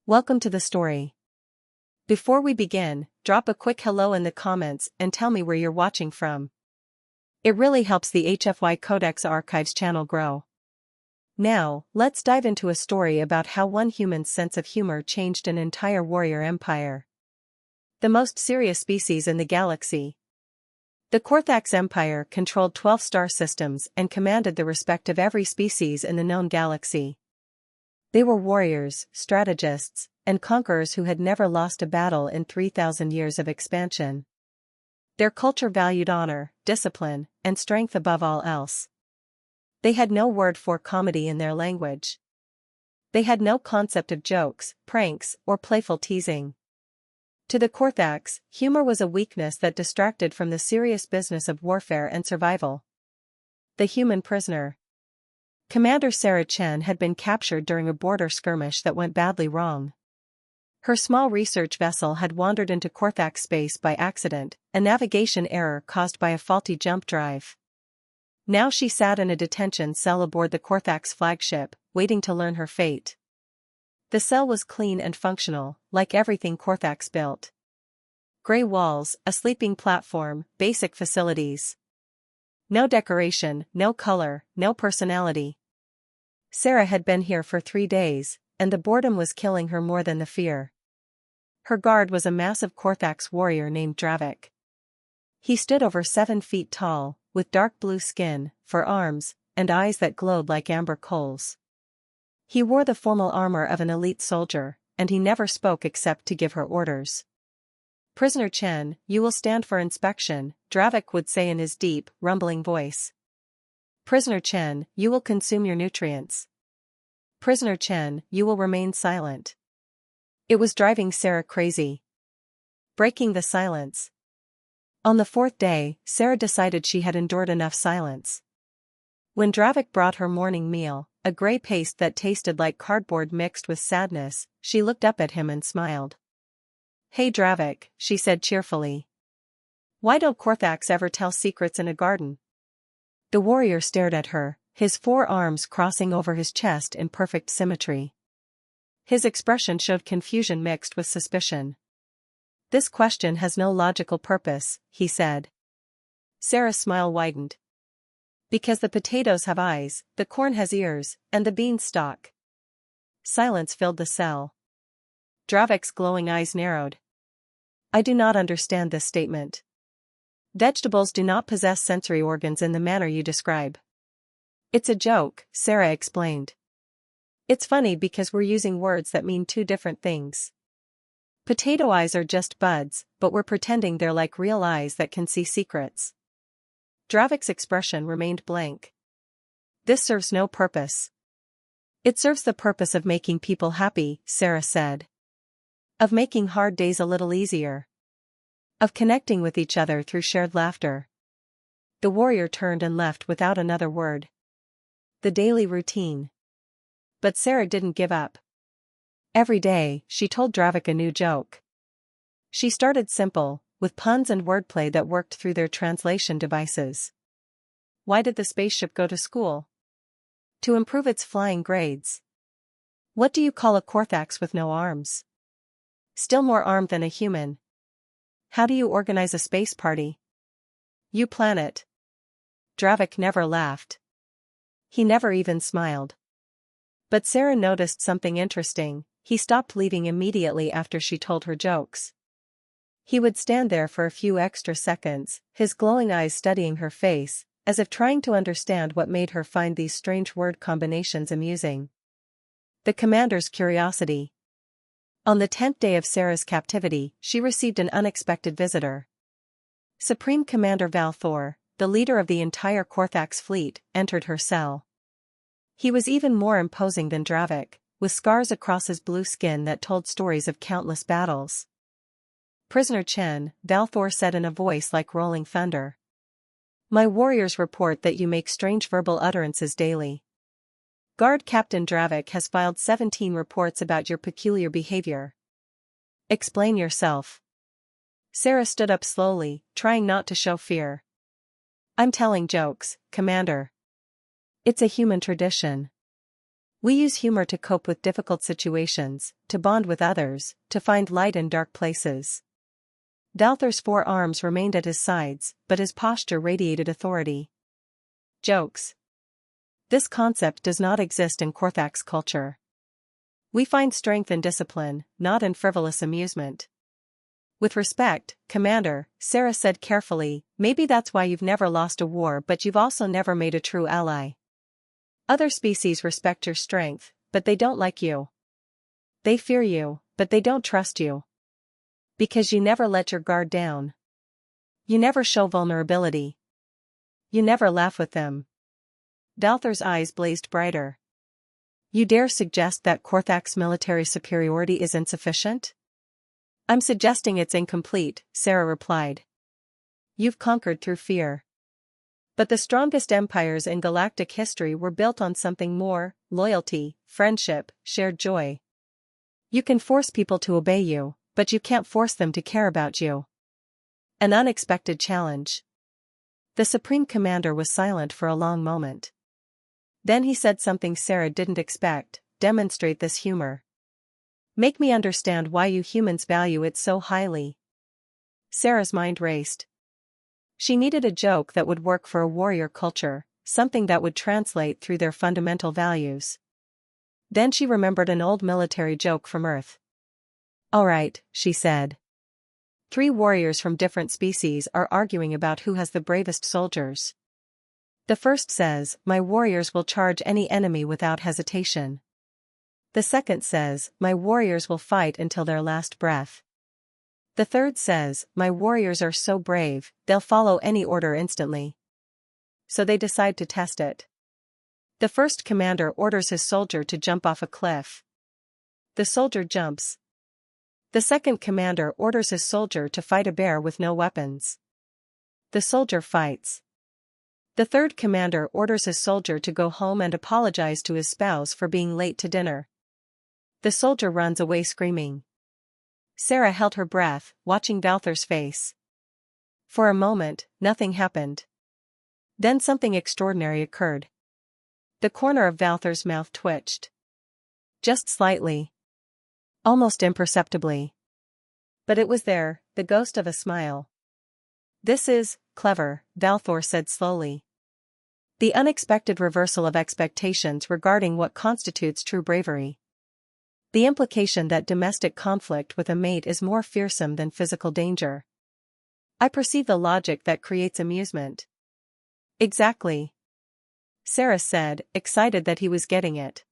Welcome to the story. Before we begin, drop a quick hello in the comments and tell me where you're watching from. It really helps the HFY Codex Archives channel grow. Now, let's dive into a story about how one human's sense of humor changed an entire warrior empire. The most serious species in the galaxy. The Korthax Empire controlled 12 star systems and commanded the respect of every species in the known galaxy. They were warriors, strategists, and conquerors who had never lost a battle in 3,000 years of expansion. Their culture valued honor, discipline, and strength above all else. They had no word for comedy in their language. They had no concept of jokes, pranks, or playful teasing. To the Korthax, humor was a weakness that distracted from the serious business of warfare and survival. The human prisoner. Commander Sarah Chen had been captured during a border skirmish that went badly wrong. Her small research vessel had wandered into Korthax space by accident, a navigation error caused by a faulty jump drive. Now she sat in a detention cell aboard the Korthax flagship, waiting to learn her fate. The cell was clean and functional, like everything Korthax built. Gray walls, a sleeping platform, basic facilities. No decoration, no color, no personality. Sarah had been here for 3 days, and the boredom was killing her more than the fear. Her guard was a massive Korthax warrior named Dravik. He stood over 7 feet tall, with dark blue skin, for arms, and eyes that glowed like amber coals. He wore the formal armor of an elite soldier, and he never spoke except to give her orders. "Prisoner Chen, you will stand for inspection," Dravik would say in his deep, rumbling voice. "Prisoner Chen, you will consume your nutrients. Prisoner Chen, you will remain silent." It was driving Sarah crazy. Breaking the silence. On the 4th day, Sarah decided she had endured enough silence. When Dravik brought her morning meal, a gray paste that tasted like cardboard mixed with sadness, she looked up at him and smiled. "Hey Dravik," she said cheerfully. "Why don't Korthax ever tell secrets in a garden?" The warrior stared at her, his 4 arms crossing over his chest in perfect symmetry. His expression showed confusion mixed with suspicion. "This question has no logical purpose," he said. Sarah's smile widened. "Because the potatoes have eyes, the corn has ears, and the beans stalk." Silence filled the cell. Dravik's glowing eyes narrowed. "I do not understand this statement. Vegetables do not possess sensory organs in the manner you describe." "It's a joke," Sarah explained. "It's funny because we're using words that mean 2 different things. Potato eyes are just buds, but we're pretending they're like real eyes that can see secrets." Dravik's expression remained blank. "This serves no purpose." "It serves the purpose of making people happy," Sarah said. "Of making hard days a little easier. Of connecting with each other through shared laughter." The warrior turned and left without another word. The daily routine. But Sarah didn't give up. Every day, she told Dravik a new joke. She started simple, with puns and wordplay that worked through their translation devices. "Why did the spaceship go to school?" "To improve its flying grades." "What do you call a Korthax with no arms?" "Still more armed than a human." "How do you organize a space party?" "You plan it." Dravik never laughed. He never even smiled. But Sarah noticed something interesting: he stopped leaving immediately after she told her jokes. He would stand there for a few extra seconds, his glowing eyes studying her face, as if trying to understand what made her find these strange word combinations amusing. The commander's curiosity. On the 10th day of Sarah's captivity, she received an unexpected visitor. Supreme Commander Valthor, the leader of the entire Korthax fleet, entered her cell. He was even more imposing than Dravik, with scars across his blue skin that told stories of countless battles. "Prisoner Chen," Valthor said in a voice like rolling thunder. "My warriors report that you make strange verbal utterances daily. Guard Captain Dravik has filed 17 reports about your peculiar behavior. Explain yourself." Sarah stood up slowly, trying not to show fear. "I'm telling jokes, Commander. It's a human tradition." We use humor to cope with difficult situations, to bond with others, to find light in dark places. Dalthor's 4 arms remained at his sides, but his posture radiated authority. Jokes. This concept does not exist in Korthak's culture. We find strength in discipline, not in frivolous amusement. With respect, Commander, Sarah said carefully, maybe that's why you've never lost a war, but you've also never made a true ally. Other species respect your strength, but they don't like you. They fear you, but they don't trust you. Because you never let your guard down. You never show vulnerability. You never laugh with them. Dalthor's eyes blazed brighter. You dare suggest that Korthak's military superiority is insufficient? I'm suggesting it's incomplete, Sarah replied. You've conquered through fear. But the strongest empires in galactic history were built on something more: loyalty, friendship, shared joy. You can force people to obey you, but you can't force them to care about you. An unexpected challenge. The Supreme Commander was silent for a long moment. Then he said something Sarah didn't expect: demonstrate this humor. Make me understand why you humans value it so highly. Sarah's mind raced. She needed a joke that would work for a warrior culture, something that would translate through their fundamental values. Then she remembered an old military joke from Earth. All right, she said. 3 warriors from different species are arguing about who has the bravest soldiers. The first says, my warriors will charge any enemy without hesitation. The second says, my warriors will fight until their last breath. The third says, my warriors are so brave, they'll follow any order instantly. So they decide to test it. The first commander orders his soldier to jump off a cliff. The soldier jumps. The second commander orders his soldier to fight a bear with no weapons. The soldier fights. The third commander orders his soldier to go home and apologize to his spouse for being late to dinner. The soldier runs away screaming. Sarah held her breath, watching Dalthor's face. For a moment, nothing happened. Then something extraordinary occurred. The corner of Dalthor's mouth twitched. Just slightly. Almost imperceptibly. But it was there, the ghost of a smile. This is clever, Dalthor said slowly. The unexpected reversal of expectations regarding what constitutes true bravery. The implication that domestic conflict with a mate is more fearsome than physical danger. I perceive the logic that creates amusement. Exactly. Sarah said, excited that he was getting it.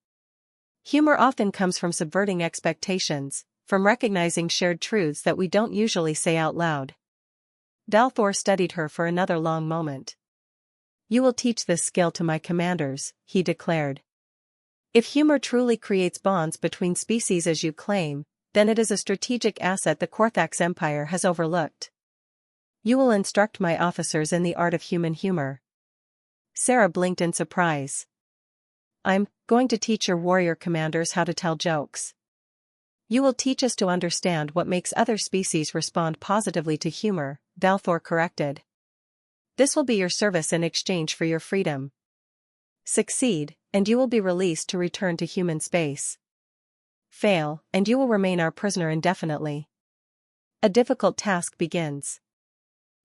Humor often comes from subverting expectations, from recognizing shared truths that we don't usually say out loud. Dalthor studied her for another long moment. You will teach this skill to my commanders, he declared. If humor truly creates bonds between species as you claim, then it is a strategic asset the Korthak's empire has overlooked. You will instruct my officers in the art of human humor. Sarah blinked in surprise. I'm going to teach your warrior commanders how to tell jokes. You will teach us to understand what makes other species respond positively to humor, Dalthor corrected. This will be your service in exchange for your freedom. Succeed, and you will be released to return to human space. Fail, and you will remain our prisoner indefinitely. A difficult task begins.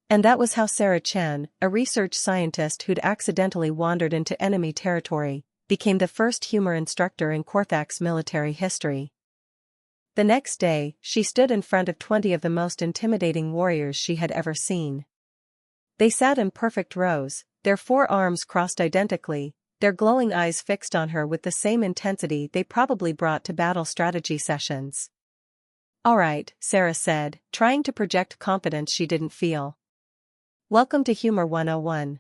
And that was how Sarah Chen, a research scientist who'd accidentally wandered into enemy territory, became the first humor instructor in Korthak's military history. The next day, she stood in front of 20 of the most intimidating warriors she had ever seen. They sat in perfect rows, their 4 arms crossed identically, their glowing eyes fixed on her with the same intensity they probably brought to battle strategy sessions. All right, Sarah said, trying to project confidence she didn't feel. Welcome to Humor 101.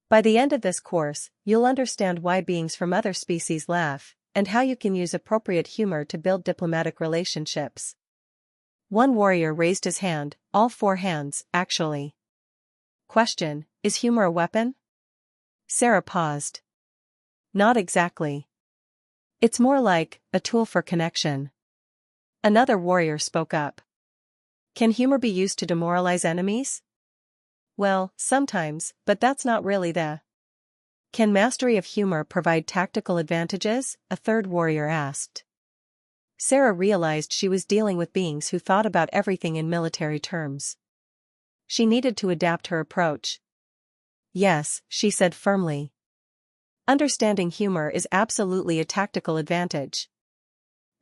By the end of this course, you'll understand why beings from other species laugh, and how you can use appropriate humor to build diplomatic relationships. One warrior raised his hand, all 4 hands, actually. Question: is humor a weapon? Sarah paused. Not exactly. It's more like a tool for connection. Another warrior spoke up. Can humor be used to demoralize enemies? Well, sometimes, but that's not really the Can mastery of humor provide tactical advantages? A third warrior asked. Sarah realized she was dealing with beings who thought about everything in military terms. She needed to adapt her approach. Yes, she said firmly. Understanding humor is absolutely a tactical advantage.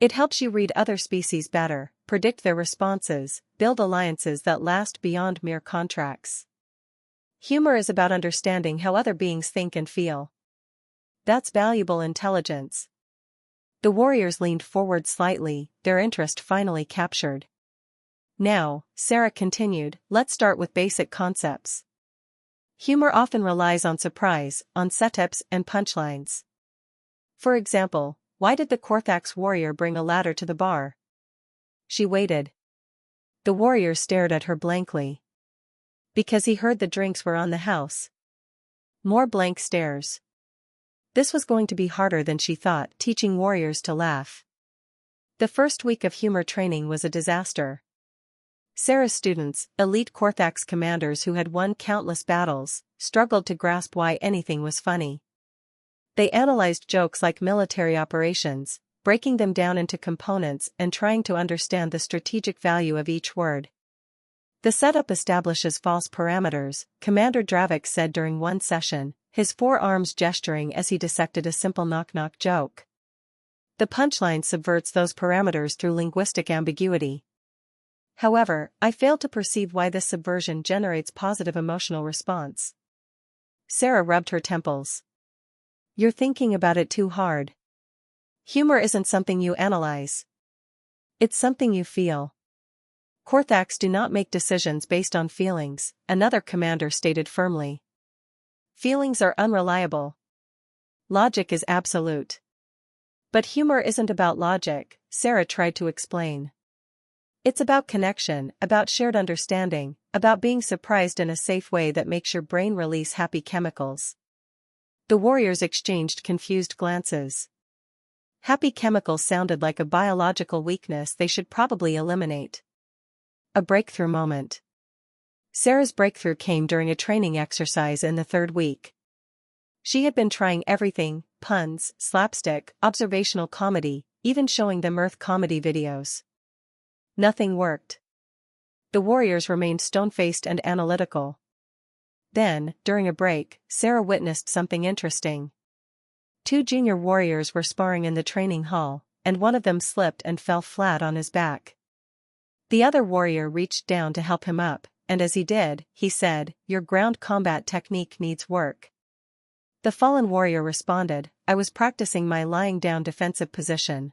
It helps you read other species better, predict their responses, build alliances that last beyond mere contracts. Humor is about understanding how other beings think and feel. That's valuable intelligence. The warriors leaned forward slightly, their interest finally captured. Now, Sarah continued, let's start with basic concepts. Humor often relies on surprise, on setups and punchlines. For example, why did the Korthax warrior bring a ladder to the bar? She waited. The warrior stared at her blankly. Because he heard the drinks were on the house. More blank stares. This was going to be harder than she thought, teaching warriors to laugh. The first week of humor training was a disaster. Sarah's students, elite Korthax commanders who had won countless battles, struggled to grasp why anything was funny. They analyzed jokes like military operations, breaking them down into components and trying to understand the strategic value of each word. The setup establishes false parameters, Commander Dravik said during one session, his forearms gesturing as he dissected a simple knock-knock joke. The punchline subverts those parameters through linguistic ambiguity. However, I fail to perceive why this subversion generates positive emotional response. Sarah rubbed her temples. You're thinking about it too hard. Humor isn't something you analyze. It's something you feel. Korthax do not make decisions based on feelings, another commander stated firmly. Feelings are unreliable. Logic is absolute. But humor isn't about logic, Sarah tried to explain. It's about connection, about shared understanding, about being surprised in a safe way that makes your brain release happy chemicals. The warriors exchanged confused glances. Happy chemicals sounded like a biological weakness they should probably eliminate. A breakthrough moment. Sarah's breakthrough came during a training exercise in the third week. She had been trying everything, puns, slapstick, observational comedy, even showing them Earth comedy videos. Nothing worked. The warriors remained stone-faced and analytical. Then, during a break, Sarah witnessed something interesting. Two junior warriors were sparring in the training hall, and one of them slipped and fell flat on his back. The other warrior reached down to help him up, and as he did, he said, "Your ground combat technique needs work." The fallen warrior responded, "I was practicing my lying down defensive position."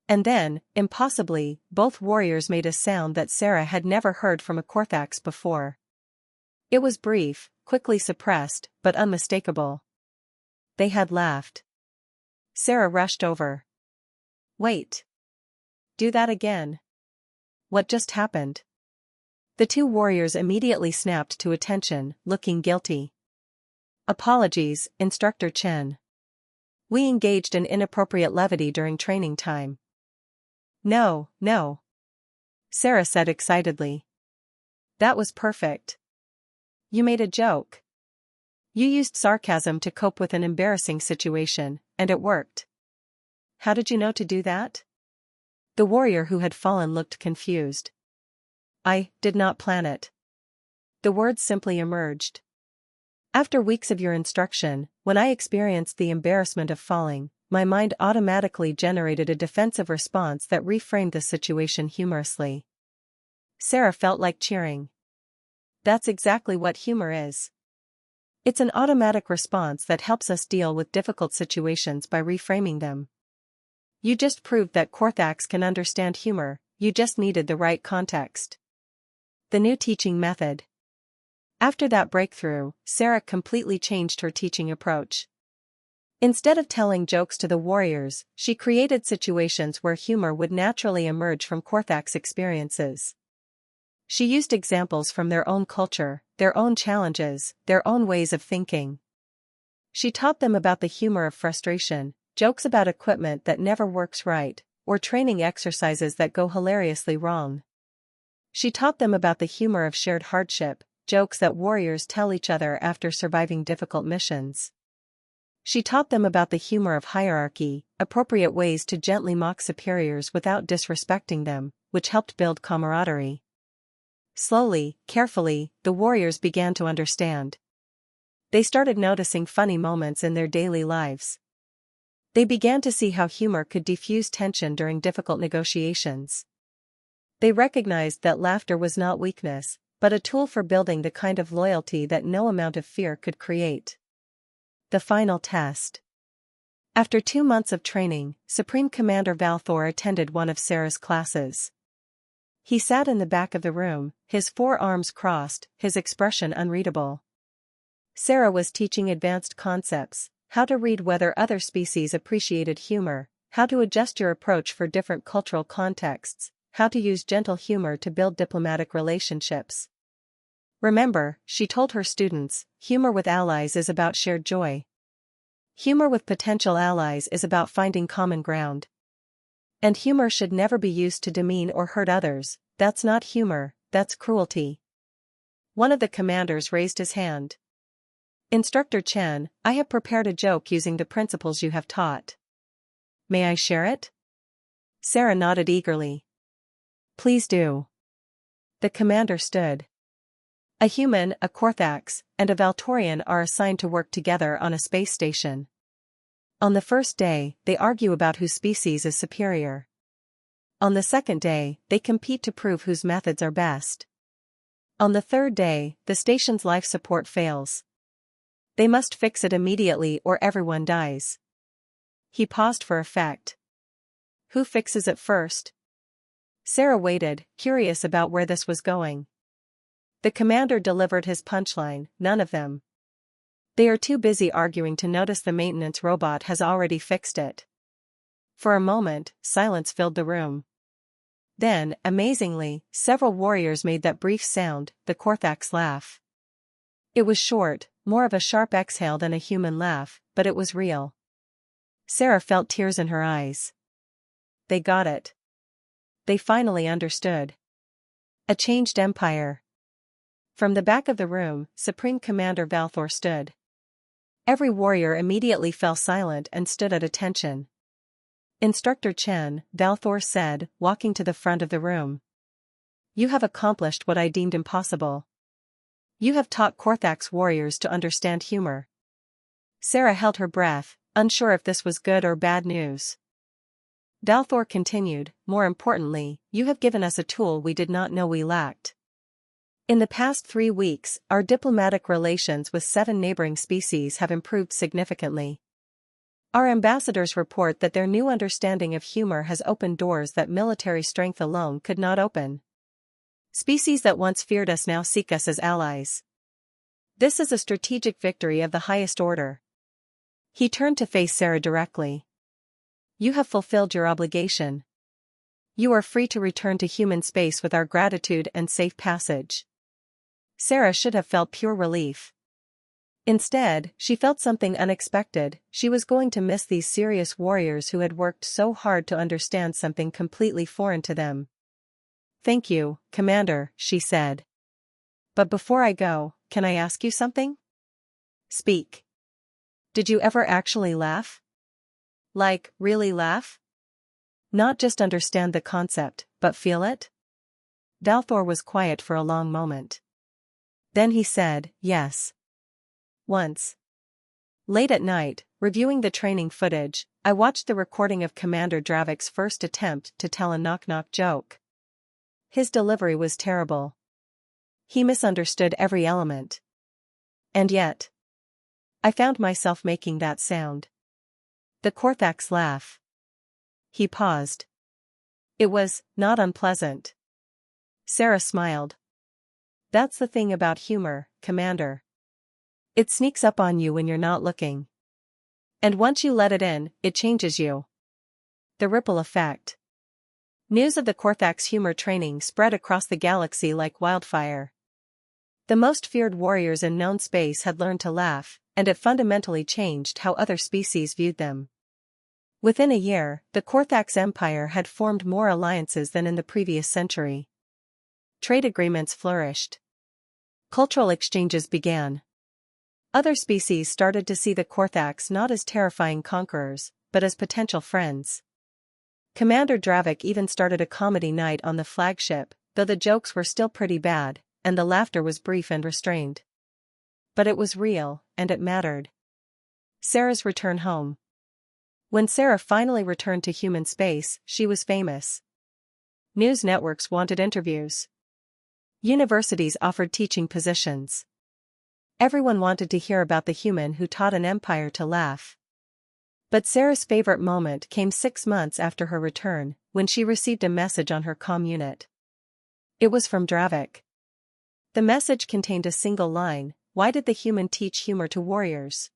And then, impossibly, both warriors made a sound that Sarah had never heard from a Korthax before. It was brief, quickly suppressed, but unmistakable. They had laughed. Sarah rushed over. "Wait. Do that again." "What just happened?" The two warriors immediately snapped to attention, looking guilty. "Apologies, Instructor Chen. We engaged in inappropriate levity during training time." No, Sarah said excitedly. "That was perfect. You made a joke. You used sarcasm to cope with an embarrassing situation, and it worked. How did you know to do that?" The warrior who had fallen looked confused. "I did not plan it." The words simply emerged. "After weeks of your instruction, when I experienced the embarrassment of falling, my mind automatically generated a defensive response that reframed the situation humorously." Sarah felt like cheering. That's exactly what humor is. It's an automatic response that helps us deal with difficult situations by reframing them. You just proved that Korthax can understand humor, you just needed the right context. The new teaching method. After that breakthrough, Sarah completely changed her teaching approach. Instead of telling jokes to the warriors, she created situations where humor would naturally emerge from Korthax experiences. She used examples from their own culture, their own challenges, their own ways of thinking. She taught them about the humor of frustration, jokes about equipment that never works right, or training exercises that go hilariously wrong. She taught them about the humor of shared hardship, jokes that warriors tell each other after surviving difficult missions. She taught them about the humor of hierarchy, appropriate ways to gently mock superiors without disrespecting them, which helped build camaraderie. Slowly, carefully, the warriors began to understand. They started noticing funny moments in their daily lives. They began to see how humor could diffuse tension during difficult negotiations. They recognized that laughter was not weakness, but a tool for building the kind of loyalty that no amount of fear could create. The final test. After 2 months of training, Supreme Commander Valthor attended one of Sarah's classes. He sat in the back of the room, his 4 arms crossed, his expression unreadable. Sarah was teaching advanced concepts: how to read whether other species appreciated humor, how to adjust your approach for different cultural contexts, how to use gentle humor to build diplomatic relationships. Remember, she told her students, humor with allies is about shared joy. Humor with potential allies is about finding common ground. And humor should never be used to demean or hurt others. That's not humor, that's cruelty. One of the commanders raised his hand. Instructor Chen, I have prepared a joke using the principles you have taught. May I share it? Sarah nodded eagerly. Please do. The commander stood. A human, a Korthax, and a Valtorian are assigned to work together on a space station. On the first day, they argue about whose species is superior. On the second day, they compete to prove whose methods are best. On the third day, the station's life support fails. They must fix it immediately or everyone dies. He paused for effect. Who fixes it first? Sarah waited, curious about where this was going. The commander delivered his punchline, none of them. They are too busy arguing to notice the maintenance robot has already fixed it. For a moment, silence filled the room. Then, amazingly, several warriors made that brief sound, the Korthax laugh. It was short, more of a sharp exhale than a human laugh, but it was real. Sarah felt tears in her eyes. They got it. They finally understood. A changed empire. From the back of the room, Supreme Commander Valthor stood. Every warrior immediately fell silent and stood at attention. Instructor Chen, Valthor said, walking to the front of the room. You have accomplished what I deemed impossible. You have taught Korthax warriors to understand humor. Sarah held her breath, unsure if this was good or bad news. Valthor continued, more importantly, you have given us a tool we did not know we lacked. In the past 3 weeks, our diplomatic relations with 7 neighboring species have improved significantly. Our ambassadors report that their new understanding of humor has opened doors that military strength alone could not open. Species that once feared us now seek us as allies. This is a strategic victory of the highest order. He turned to face Sarah directly. You have fulfilled your obligation. You are free to return to human space with our gratitude and safe passage. Sarah should have felt pure relief. Instead, she felt something unexpected. She was going to miss these serious warriors who had worked so hard to understand something completely foreign to them. Thank you, Commander, she said. But before I go, can I ask you something? Speak. Did you ever actually laugh? Like, really laugh? Not just understand the concept, but feel it? Valthor was quiet for a long moment. Then he said, yes. Once. Late at night, reviewing the training footage, I watched the recording of Commander Dravik's first attempt to tell a knock-knock joke. His delivery was terrible. He misunderstood every element. And yet, I found myself making that sound. The Korthax laugh. He paused. It was not unpleasant. Sarah smiled. That's the thing about humor, Commander. It sneaks up on you when you're not looking. And once you let it in, it changes you. The ripple effect. News of the Korthax humor training spread across the galaxy like wildfire. The most feared warriors in known space had learned to laugh, and it fundamentally changed how other species viewed them. Within a year, the Korthax Empire had formed more alliances than in the previous century. Trade agreements flourished. Cultural exchanges began. Other species started to see the Korthax not as terrifying conquerors, but as potential friends. Commander Dravik even started a comedy night on the flagship, though the jokes were still pretty bad, and the laughter was brief and restrained. But it was real, and it mattered. Sarah's return home. When Sarah finally returned to human space, she was famous. News networks wanted interviews. Universities offered teaching positions. Everyone wanted to hear about the human who taught an empire to laugh. But Sarah's favorite moment came 6 months after her return, when she received a message on her comm unit. It was from Dravik. The message contained a single line: "Why did the human teach humor to warriors?"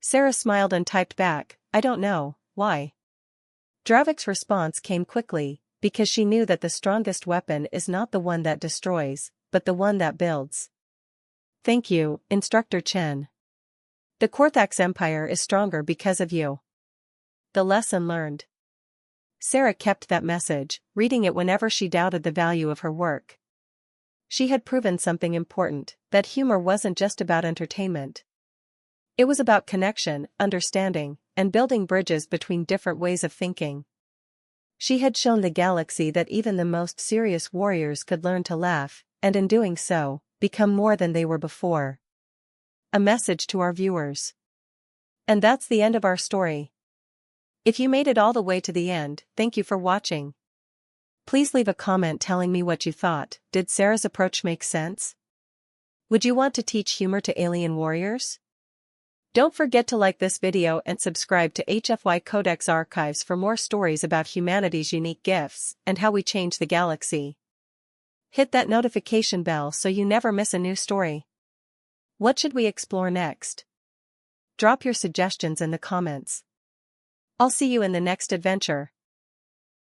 Sarah smiled and typed back, "I don't know, why?" Dravik's response came quickly, because she knew that the strongest weapon is not the one that destroys, but the one that builds. Thank you, Instructor Chen. The Korthax Empire is stronger because of you. The lesson learned. Sarah kept that message, reading it whenever she doubted the value of her work. She had proven something important, that humor wasn't just about entertainment. It was about connection, understanding, and building bridges between different ways of thinking. She had shown the galaxy that even the most serious warriors could learn to laugh, and in doing so, become more than they were before. A message to our viewers. And that's the end of our story. If you made it all the way to the end, thank you for watching. Please leave a comment telling me what you thought. Did Sarah's approach make sense? Would you want to teach humor to alien warriors? Don't forget to like this video and subscribe to HFY Codex Archives for more stories about humanity's unique gifts and how we change the galaxy. Hit that notification bell so you never miss a new story. What should we explore next? Drop your suggestions in the comments. I'll see you in the next adventure.